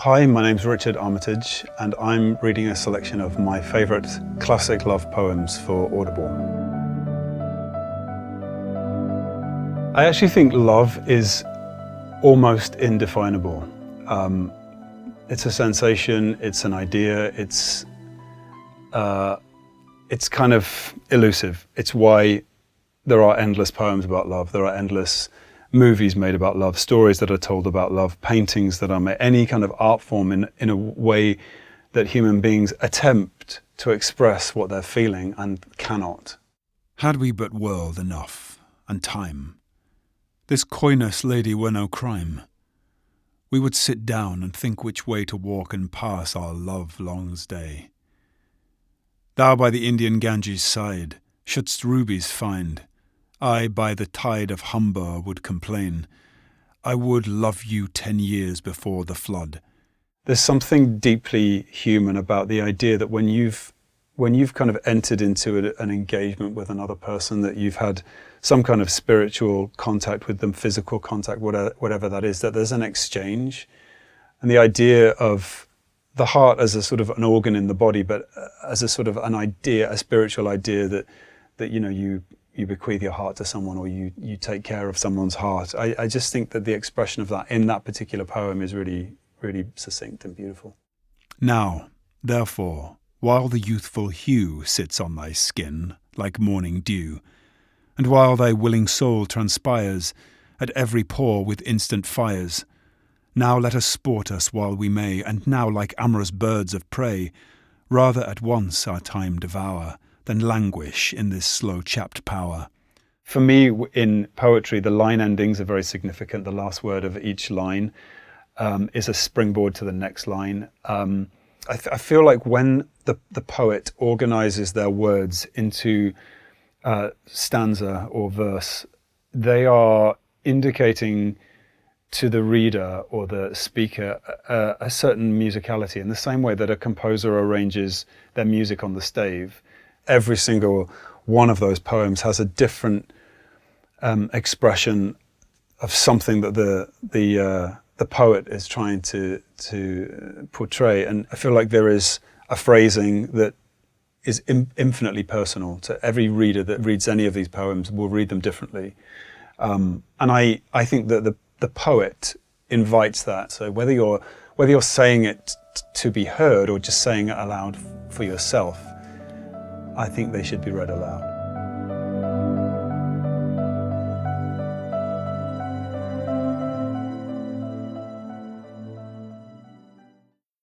Hi, my name's Richard Armitage, and I'm reading a selection of my favourite classic love poems for Audible. I actually think love is almost indefinable. It's a sensation, it's an idea, it's kind of elusive. It's why there are endless poems about love, there are endless movies made about love, stories that are told about love, paintings that are made, any kind of art form in a way that human beings attempt to express what they're feeling and cannot. Had we but world enough, and time, this coyness lady were no crime. We would sit down and think which way to walk and pass our love-long's day. Thou by the Indian Ganges' side shouldst rubies find, I by the tide of Humber would complain. I would love you 10 years before the flood. There's something deeply human about the idea that when you've kind of entered into an engagement with another person, that you've had some kind of spiritual contact with them, physical contact, whatever that is, that there's an exchange. And the idea of the heart as a sort of an organ in the body, but as a sort of an idea, a spiritual idea that you bequeath your heart to someone, or you take care of someone's heart. I just think that the expression of that in that particular poem is really, really succinct and beautiful. Now, therefore, while the youthful hue sits on thy skin like morning dew, and while thy willing soul transpires at every pore with instant fires, now let us sport us while we may, and now like amorous birds of prey, rather at once our time devour, than languish in this slow-chapped power. For me, in poetry, the line endings are very significant. The last word of each line is a springboard to the next line. I feel like when the poet organizes their words into stanza or verse, they are indicating to the reader or the speaker a certain musicality, in the same way that a composer arranges their music on the stave. Every single one of those poems has a different expression of something that the poet is trying to portray. And I feel like there is a phrasing that is infinitely personal to every reader that reads any of these poems. Will read them differently. And I think that the poet invites that. So whether you're saying it to be heard or just saying it aloud for yourself, I think they should be read aloud.